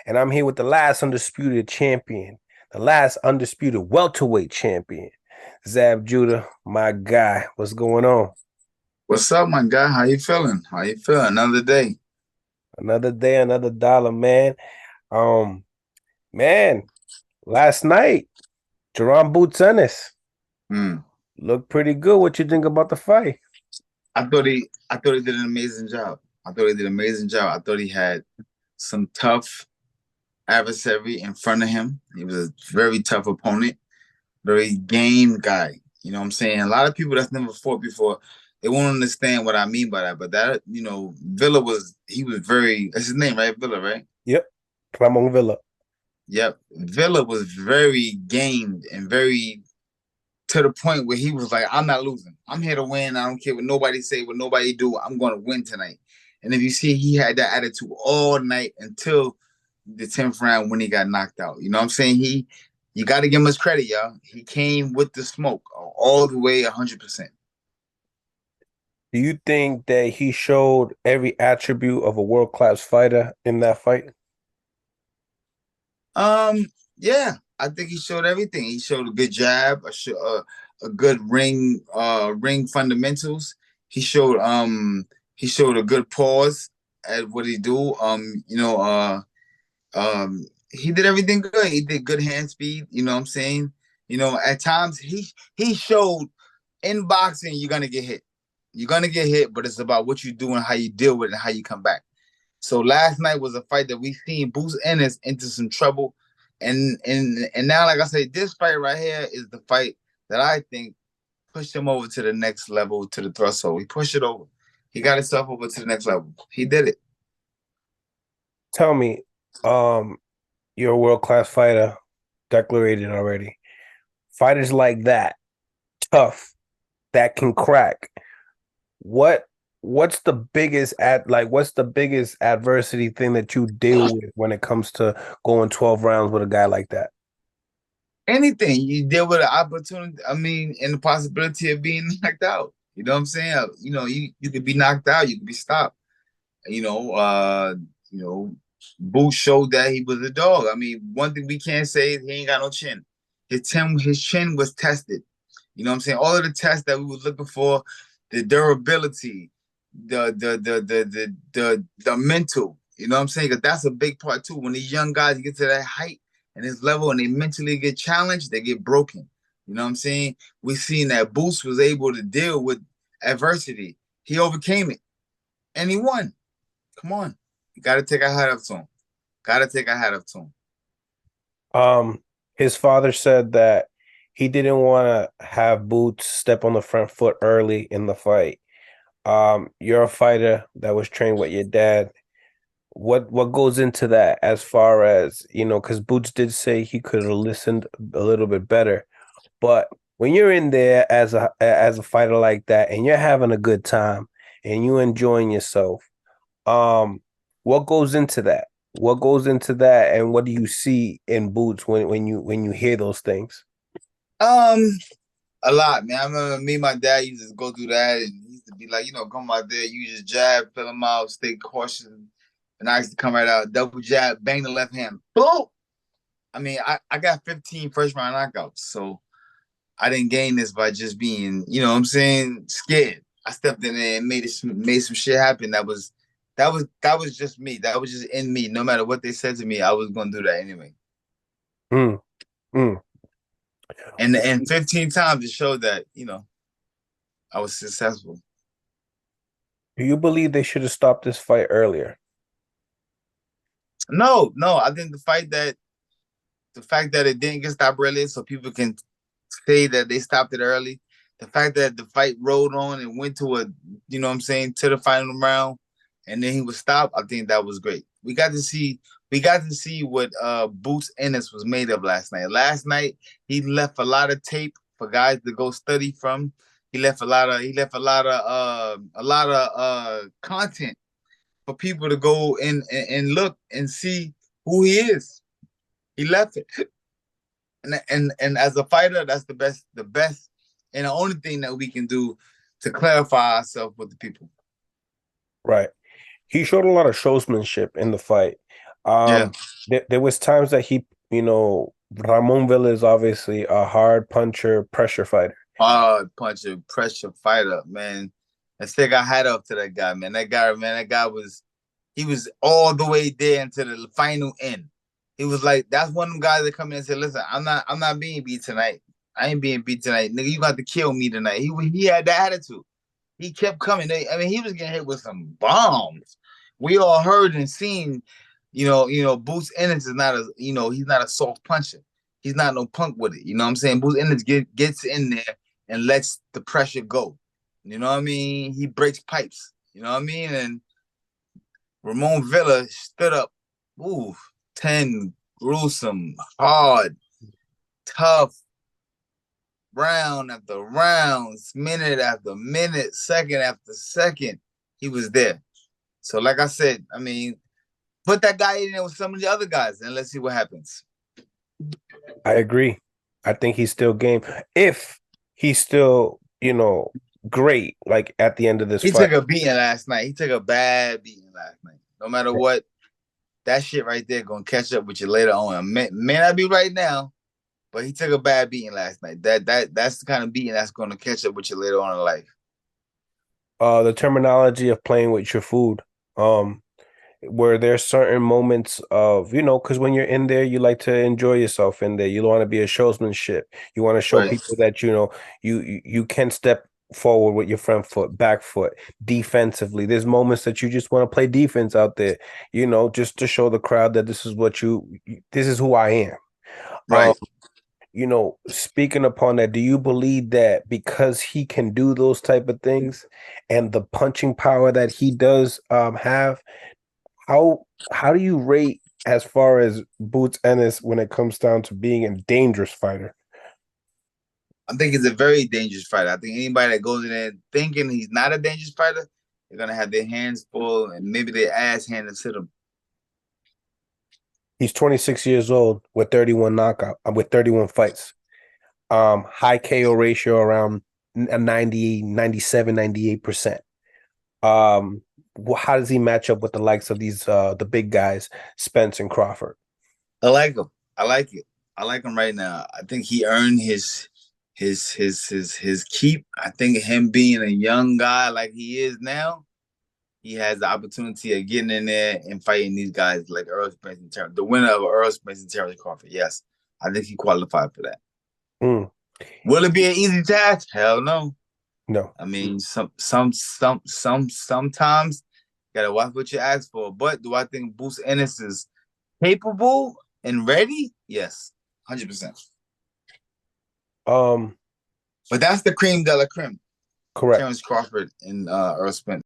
and I'm here with the last undisputed champion, the last undisputed welterweight champion, Zab Judah, my guy. What's going on? What's up, my guy? How you feeling? How you feeling? Another day. Another day, another dollar, man. Um, man, last night, Jaron Boots Ennis Hmm. looked pretty good. What you think about the fight? I thought he did an amazing job. I thought he did an amazing job. I thought he had some tough adversary in front of him. He was a very tough opponent, very game guy. You know what I'm saying? A lot of people that's never fought before, they won't understand what I mean by that. But that, Villa was very, that's his name, right? Villa, right? Yep, Clamon Villa. Yep. Villa was very gamed and very to the point where he was like, I'm not losing. I'm here to win. I don't care what nobody say, what nobody do. I'm going to win tonight. And if you see, he had that attitude all night until the 10th round when he got knocked out. You know what I'm saying? You got to give him his credit, y'all. He came with the smoke all the way 100%. Do you think that he showed every attribute of a world-class fighter in that fight? Um, yeah, I think he showed everything. He showed a good jab, a good ring fundamentals. He showed he showed a good pause at what he do. He did everything good. He did good hand speed. You know what I'm saying? At times he showed in boxing you're gonna get hit. You're gonna get hit, but it's about what you do and how you deal with it and how you come back. So last night was a fight that we seen boost Ennis into some trouble, and now, like I said, this fight right here is the fight that I think pushed him over to the next level, to the threshold. He pushed it over. He got himself over to the next level. He did it. Tell me, um, you're a world-class fighter, declared already. Fighters like that, tough, that can crack. What what's the biggest what's the biggest adversity thing that you deal with when it comes to going 12 rounds with a guy like that? Anything you deal with an opportunity, I mean, and the possibility of being knocked out. You know what I'm saying? You could be knocked out, you could be stopped. You know, uh, you know, Boots showed that he was a dog. I mean, one thing we can't say is he ain't got no chin. His chin was tested. You know what I'm saying? All of the tests that we were looking for, the durability, the mental. You know what I'm saying? Because that's a big part too. When these young guys get to that height and this level and they mentally get challenged, they get broken. You know what I'm saying? We seen that Boost was able to deal with adversity. He overcame it and he won. Come on. You gotta take a hat off to him. Gotta take a hat off to him. Um, his father said that he didn't want to have Boots step on the front foot early in the fight. You're a fighter that was trained with your dad. What goes into that as far as, because Boots did say he could have listened a little bit better. But when you're in there as a fighter like that and you're having a good time and you enjoying yourself, um, what goes into that? What goes into that, and what do you see in Boots when you hear those things? Um, a lot, man. I remember me and my dad used to go through that and he used to be like, come out there, you just jab, fill him out, stay cautious. And I used to come right out, double jab, bang the left hand. Boom! I mean, I got 15 first round knockouts. So I didn't gain this by just being, what I'm saying, scared. I stepped in there and made some shit happen. That was just me. That was just in me. No matter what they said to me, I was gonna do that anyway. Mm, mm. And 15 times it showed that, I was successful. Do you believe they should have stopped this fight earlier? No, no, I think the fact that it didn't get stopped early, so people can say that they stopped it early. The fact that the fight rolled on and went to what I'm saying, to the final round, and then he was stopped. I think that was great. We got to see what Boots Ennis was made of last night. Last night he left a lot of tape for guys to go study from. He left a lot of content for people to go and look and see who he is. He left it. And as a fighter, that's the best, and the only thing that we can do to clarify ourselves with the people. Right. He showed a lot of showsmanship in the fight. Yeah. there was times that Ramon Villa is obviously a hard puncher, pressure fighter. Hard puncher, pressure fighter, man. And stick I had up to that guy, man. That guy was he was all the way there into the final end. He was like, that's one of them guys that come in and said, listen, I'm not being beat tonight. I ain't being beat tonight. Nigga, you got to kill me tonight. He had that attitude. He kept coming. I mean, he was getting hit with some bombs. We all heard and seen, Boots Ennis is not he's not a soft puncher. He's not no punk with it. You know what I'm saying? Boots Ennis gets in there and lets the pressure go. You know what I mean? He breaks pipes. You know what I mean? And Ramon Villa stood up. Ooh, 10 gruesome, hard, tough, round after round, minute after minute, second after second. He was there. So, like I said, I mean, put that guy in there with some of the other guys and let's see what happens. I agree. I think he's still game. If he's still, great, like at the end of this He fight. took a beating last night. He took a bad beating last night. No matter what, that shit right there gonna catch up with you later on. May not be right now, but he took a bad beating last night. That's the kind of beating that's gonna catch up with you later on in life. The terminology of playing with your food. Where there's certain moments of, because when you're in there, you like to enjoy yourself in there. You don't want to be a showsmanship. You want to show Right. people that, you can step forward with your front foot, back foot, defensively. There's moments that you just want to play defense out there, just to show the crowd that this is who I am. Um, Right. Speaking upon that, do you believe that because he can do those type of things and the punching power that he does have, how how do you rate as far as Boots Ennis when it comes down to being a dangerous fighter? I think he's a very dangerous fighter. I think anybody that goes in there thinking he's not a dangerous fighter, they're gonna have their hands full and maybe their ass handed to them. He's 26 years old with 31 fights. High KO ratio around 90, 97, 98%. How does he match up with the likes of these the big guys, Spence and Crawford? I like him. I like it. I like him right now. I think he earned his keep. I think him being a young guy like he is now, he has the opportunity of getting in there and fighting these guys like Earl Spence and Terrence, the winner of Earl Spence and Terrence Crawford. Yes, I think he qualified for that. Mm, Will it be an easy task? Hell no. no. I mean, sometimes you gotta watch what you ask for. But do I think Boost Ennis is capable and ready? Yes, 100%. Um, But that's the cream de la creme. correct. Terrence Crawford and Earl Spence.